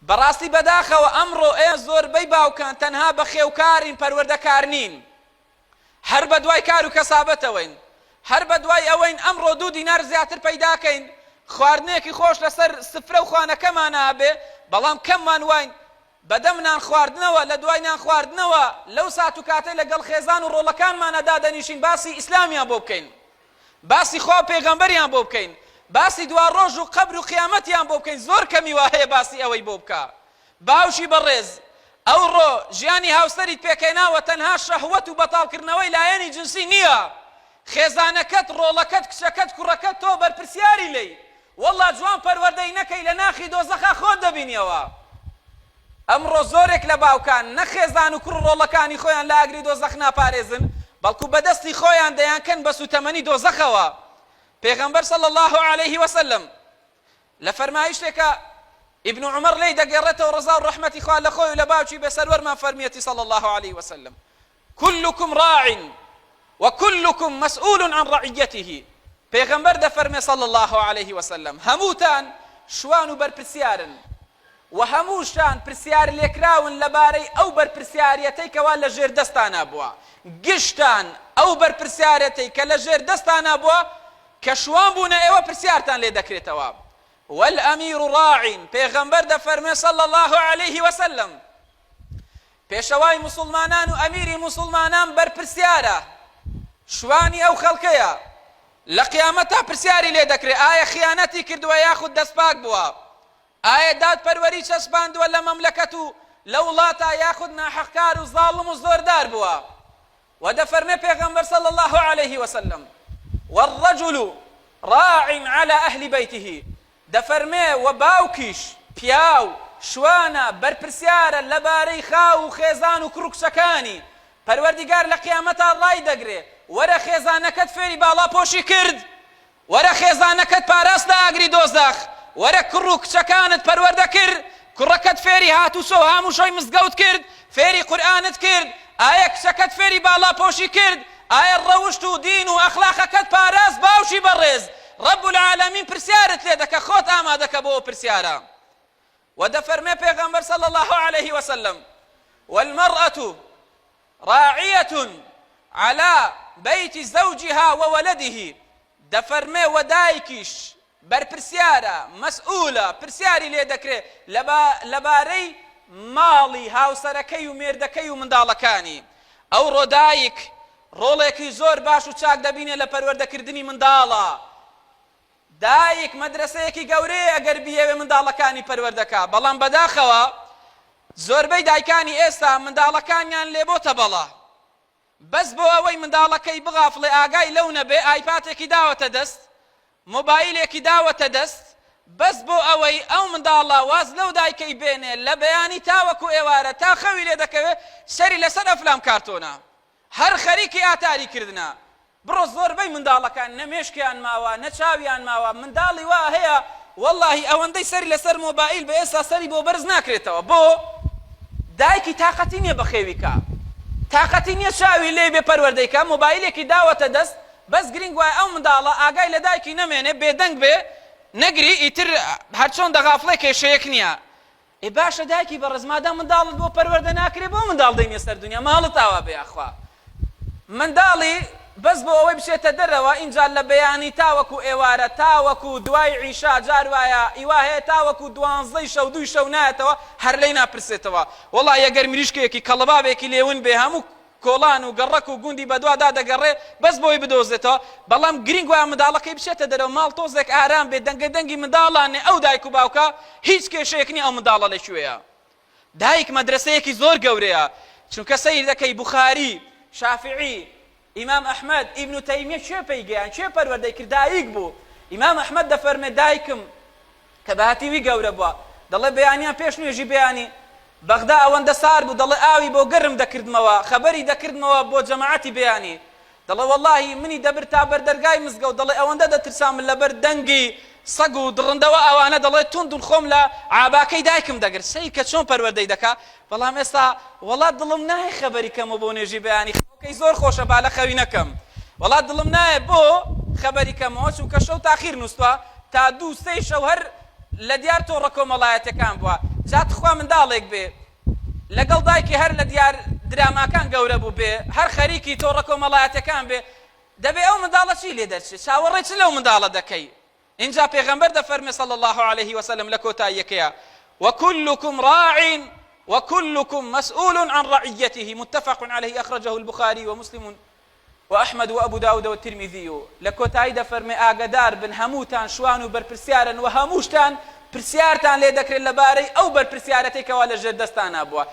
بەڕاستی بەداخەوە ئەمڕۆ زۆربەی باوکان تەنها بە خێوکارین پەروەردەکار نین، هەر بە دوای کار و کەسابەتەوەین، هەر بە دوای ئەوەین ئەمڕۆ 2 دینار زیاتر پەیداکەین، خواردنێکی خۆش لەسەر سفرە و خوانەکەمان هەبێ، بەڵام کەممان واین بەدەم نان خواردنەوە، لە دوای نان خواردنەوە لەو سات و کاتەی لەگەڵ خێزان و ڕۆڵەکانمانەدا دەنیشین، باسی ئیسلامیان بۆ بکەین، باسی خوا پێغەمبەریان بۆ بکەین، باسی دوا ڕۆژ و قەبر و قیامەتیان بۆ بکەین. زۆر کەمی وا هەیە باسی ئەوەی بۆ بکە. باوشی بەڕێز، ئەوڕۆ ژیانی هاوسەریت پێکەیناوە تەنها شەهوەت و بەتاڵکردنەوەی لایەنی جنسی نییە، خێزانەکەت، ڕۆڵەکەت، کچەکەت، کوڕەکەت تۆ بەرپرسیاری لێی، وەڵڵا جوان پەروەردەی نەکەی لە ناخی دۆزەخا خۆت دەبینیەوە. ئەمڕۆ زۆرێک لە باوکان نە خێزان و کوڕ ڕۆڵەکانی خۆیان لە ئاگری دۆزەخ ناپارێزن، بەڵکو بەدەستی خۆیان دەیانکەن بە سوتەمەنی دۆزەخەوە. پێغەمبەر صلی الله عليه وسلم لە فەرمایشتێکە ابن عمر لێی دەگەڕێتەوە ڕزا و ڕەحمەتی خوا لە خۆی و لە باوکی بەسەروەرمان فەرمیەتی صلی الله عليه وسلم: كلكم راع وكلكم مسؤول عن رعيته. پێغەمبەر دەفەرمێ صلی الله عليه وسلم هەمووتان شوان و بەرپرسیارن و هەمووشان پرسیار لێکراون لەبارەی ئەو بەرپرسیارەتەی کەوا لە ژێر دەستانە بووە، گشتان ئەو بەرپرسیارەتەی کە لە ژێر دەستانە بووە کە شوان بوونە ئێوە پرسیارتان لێ دەکرێتەوە. والأمير راع، پێغەمبەر دەفەرمێ صلی الله عليه وسلم پێشەوای مسلمانان و ئەمیری مسلمانان بەرپرسیارە، شوانی ئەو خەڵکەیە، لە قیامەتا پرسیاری لێ دەکرێت ئایا خیانەتی کردووە یاخود دەستپاک بووە، ئایا دادپەروەری چەسپاندووە لە مەملەکەت و لە وڵاتە یاخود ناحەقکار و زاڵم و زۆردار بووە. و دەفەرمێ پێغەمبەر صلی الله عليه وسلم: والرجل راع على أهل بيته. دەفەرمێ و باوکیش، پیاو، شوانە بەرپرسیارە لەبارەی خاو و خێزان و کوڕکچەکانی. پەروەردیگار لە قیامەتا ڕای دەگرێ: وەرە خێزانەکەت فێری باڵاپۆشی کرد، وەرە خێزانەکەت پاراستە ئاگری دۆزەخ، وەرە کوڕ و کچەکانت پەروەردە کرد، کوڕەکەت فێری هاتووسە و هامووشۆی مزگەوت کرد، فێری قورئانت کرد، ئایا کچەکەت فێری باڵاپۆشی کرد، ئایا ڕەوشت و دین و ئەخلاقەکەت پاراست؟ باوشی بەڕێز، رب العالمین پرسیارت لێ دەکە، خۆت ئامادەکە بۆ پرسیارە. و دەفەرمێ پێغەمبەر صلی الله عليه وسلم: والمرأة راعية على بيت زوجها وولده. دەفەرمێ و دایکیش بەرپرسیارە، مەسئولە، پرسیاری لێ دەکرێت لەبارەی ماڵی هاوسەرەکەی و مێردەکەی و منداڵەکانی. ئەو ڕۆدایک ڕۆڵێکی زۆر باش و چاک دەبینێ لە پەروەردەکردنی منداڵە. دایک مەدرسەیەکی گەورەیە ئەگەر بیەوێ منداڵەکانی پەروەردەکە، بەڵام بەداخەوە زۆربەی دایکانی ئێستا منداڵەکانیان لێ بۆتە بەڵا، بەس بۆ ئەوەی منداڵەکەی بغافڵێ ئاگای لەو نەبێ، ئایپاتێکی داوەتە دەست، مۆبایلێکی داوەتە دەست، بەس بۆ ئەوەی ئەو منداڵە واز لەو دایکەی بێنێ لە بەیانی تاوەکو ئێوارە تا خەوی لێ دەکەوێت سەری لەسەر ئەفلام کارتۆنە، هەر خەریکی ئاتاری کردنە. بڕۆ زۆربەی منداڵەکان نەمێشکیان ماوە، نەچاویان ماوە، منداڵی وا هەیە وەڵڵاهی ئەوەندەی سەری لەسەر مۆبایل بە ئێستا سەری بۆ بەرز ناکرێتەوە. بۆ دایکی تاقەتی نییە بەخێویکە، تاقەتی نییە چاوی لێ بێ پەروەردەیکە، مۆبایلێکی داوەتە دەست، بەس گرنگ وایە ئەو منداڵە ئاگای لە دایکی نەمێنێ، بێدەنگ بێ، نەگری ئیتر هەرچۆن دەغافڵێ کێشەیەک نییە. ئێ باشە دایکی بەڕێز، مادام منداڵت بۆ پەروەردە ناکرێ، بۆ منداڵ دەینێ سەر دنیا، ماڵت ئاوا بێ ئەخوا. منداڵی بەس بۆ ئەوەی بچێتە دەرەوە ئینجا لە بەیانی تاوەکو ئێوارە، تاوەکو دوای عیشا، جار وایە ئیوا هەیە تاوەکو 12 شەو 2 شەو نایەتەوە، هەر لێی ناپرسێتەوە. وەڵڵا ئەگەر مریشکێکی کەڵەبابێکی لێون بێ، هەموو کۆڵان و گەڕەک و گوندی بەدووادا دەگەڕێ بەس بۆی بدۆزێتەوە، بەڵام گرنگ وایە منداڵەکەی بچێتە دەرەوە، ماڵ تۆزێک ئارام بێ، دەنگی منداڵانێ، ئەو دایک و باوکە هیچ کێشەیەک نییە ئەو منداڵە لەکوێیە. دایک مەدرسەیەکی زۆر گەورەیە، چونکە سەیر دەکەی بوخاری، شافعی، ئیمام ئەحمەد، ئیبن تەیمیە چێ پەیگەیان، چێ پەروەردەی کرد؟ دایک بوو. ئیمام ئەحمەد دەفەرمێ دایکم کە بەهاتیوی گەورە بووە، دەڵێ بەیانیان پێش نوێژی بەیانی بەغدا ئەوەندە سار بوو، دەڵێ ئاوی بۆ گەرم دەکردمەوە، خەبەری دەکردمەوە بۆ جەماعەتی بەیانی، دەڵێ وەڵڵاهی منی دەبر تا بەردەرگای مزگەوت، دەڵێ ئەوەندە دەترسام من لەبەر دەنگی سەگ و دڕندەوە ئەوانە، دەڵێ توندون خۆم لە عاباکەی دایکم دەگرت. سەی کە چۆن پەروەردەی دەکا، بەڵام ئێستا وەڵات دڵم نایە خەبەری کەمە بۆ نوێژی بەیانی، خەوکەی زۆر خۆشە با لە خەوی نەکەم، وەڵات دڵم نایە بۆ خەبەری کەمەوە، چونکە شەو تاخیر نووسوە تا 2-3 شەو هەر لە دیار تۆڕە کۆمەڵایەتەکان بووە. جات خوا منداڵێک بێ لەگەڵ دایکی هەر لە دیار دراماکان گەورە بوو بێ هەر خەریکی تۆڕە کۆمەڵایەتەکان بێ دەبێ ئەو منداڵە چی لێ دەرچێت چاوەڕێ چ لەو منداڵە دەکەی اینجا پێغەمبەر دەفەرمێ صلی الله عليه وسلم لە کۆتاییەکەیە وكلكم راع وكلكم مسؤول عن رعيته متفق عليه أخرجه البخاري ومسلم وأحمد وأبو داود والترمذي لكوتاي دفرمي آقدار بن هموتان شوان وبرپرسيارن وهموشتان پرسيارتان لێ دەکرێت لەبارەی ئەو بەرپرسیارەتێکەوە لە ژێر دەستان بووە